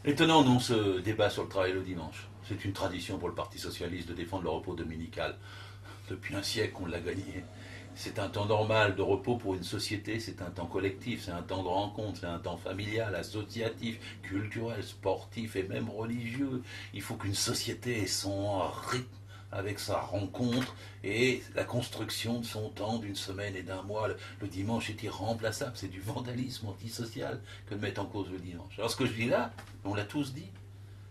Étonnant, non, ce débat sur le travail le dimanche. C'est une tradition pour le Parti socialiste de défendre le repos dominical. Depuis un siècle, on l'a gagné. C'est un temps normal de repos pour une société, c'est un temps collectif, c'est un temps de rencontre, c'est un temps familial, associatif, culturel, sportif et même religieux. Il faut qu'une société ait son rythme avec sa rencontre et la construction de son temps d'une semaine et d'un mois. Le dimanche est irremplaçable, c'est du vandalisme antisocial que de mettre en cause le dimanche. Alors ce que je dis là, on l'a tous dit,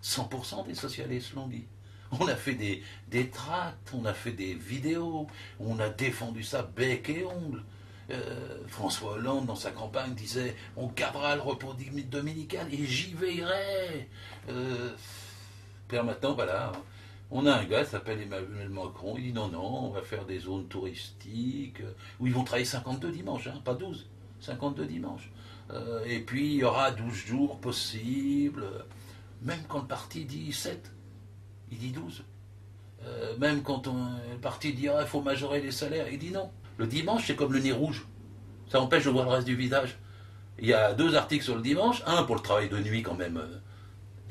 100% des socialistes l'ont dit. On a fait des tracts, on a fait des vidéos, on a défendu ça bec et ongle. François Hollande, dans sa campagne, disait on gardera le repos dominical et j'y veillerai. Euh, Puis maintenant, voilà, on a un gars qui s'appelle Emmanuel Macron, il dit non, non, on va faire des zones touristiques où ils vont travailler 52 dimanches, hein, pas 12, 52 dimanches. Et puis il y aura 12 jours possibles, même quand le parti dit 7, il dit 12. Même quand le parti dira il faut majorer les salaires, il dit non. Le dimanche, c'est comme le nez rouge. Ça empêche de voir le reste du visage. Il y a deux articles sur le dimanche, un pour le travail de nuit quand même,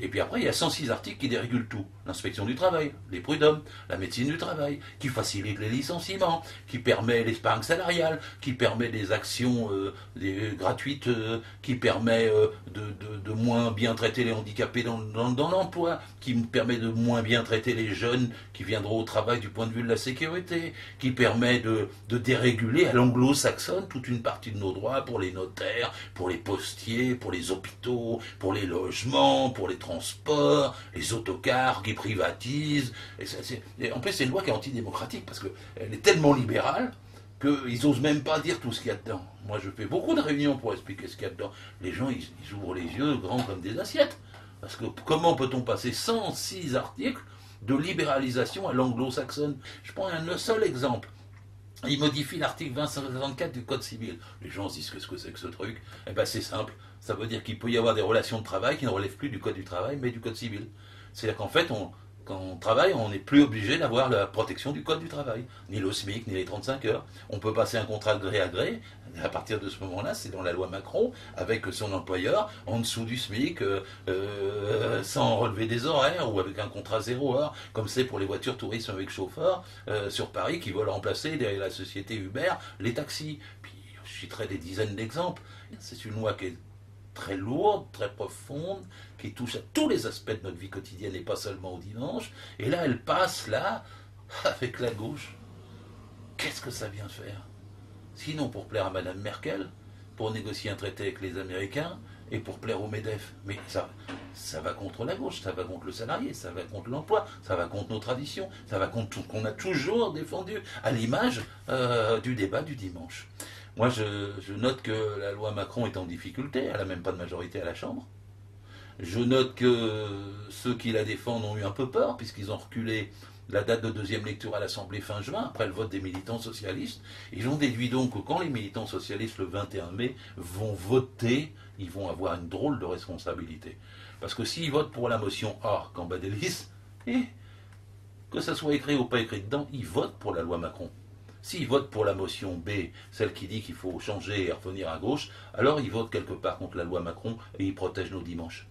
et puis après, il y a 106 articles qui dérégulent tout. L'inspection du travail, les prud'hommes, la médecine du travail, qui facilite les licenciements, qui permet l'épargne salariale, qui permet des actions gratuites, qui permet de moins bien traiter les handicapés dans l'emploi, qui permet de moins bien traiter les jeunes qui viendront au travail du point de vue de la sécurité, qui permet de déréguler à l'anglo-saxonne toute une partie de nos droits pour les notaires, pour les postiers, pour les hôpitaux, pour les logements, pour les transports, les autocars qui privatisent. En plus, c'est une loi qui est antidémocratique parce qu'elle est tellement libérale qu'ils n'osent même pas dire tout ce qu'il y a dedans. Moi, je fais beaucoup de réunions pour expliquer ce qu'il y a dedans. Les gens, ils ouvrent les yeux grands comme des assiettes. Parce que comment peut-on passer 106 articles de libéralisation à l'anglo-saxonne? Je prends un seul exemple. Il modifie l'article 254 du Code civil. Les gens se disent qu'est-ce que c'est que ce truc? Eh bien c'est simple, ça veut dire qu'il peut y avoir des relations de travail qui ne relèvent plus du Code du travail mais du Code civil. C'est-à-dire qu'en fait, quand on travaille, on n'est plus obligé d'avoir la protection du Code du travail, ni le SMIC, ni les 35 heures. On peut passer un contrat de gré à gré, à partir de ce moment-là, c'est dans la loi Macron, avec son employeur, en dessous du SMIC, sans relever des horaires, ou avec un contrat 0 heure, comme c'est pour les voitures tourisme avec chauffeur, sur Paris, qui veulent remplacer derrière la société Uber les taxis. Puis je citerai des dizaines d'exemples. C'est une loi qui est très lourde, très profonde, qui touche à tous les aspects de notre vie quotidienne et pas seulement au dimanche. Et là, elle passe là, avec la gauche. Qu'est-ce que ça vient faire? Sinon pour plaire à Madame Merkel, pour négocier un traité avec les Américains et pour plaire au MEDEF. Mais ça va contre la gauche, ça va contre le salarié, ça va contre l'emploi, ça va contre nos traditions, ça va contre tout ce qu'on a toujours défendu, à l'image du débat du dimanche. Moi, je note que la loi Macron est en difficulté, elle n'a même pas de majorité à la Chambre. Je note que ceux qui la défendent ont eu un peu peur, puisqu'ils ont reculé la date de deuxième lecture à l'Assemblée fin juin, après le vote des militants socialistes. Ils ont déduit donc que quand les militants socialistes, le 21 mai, vont voter, ils vont avoir une drôle de responsabilité. Parce que s'ils votent pour la motion A, Cambadélis, que ça soit écrit ou pas écrit dedans, ils votent pour la loi Macron. S'ils votent pour la motion B, celle qui dit qu'il faut changer et revenir à gauche, alors ils votent quelque part contre la loi Macron et ils protègent nos dimanches.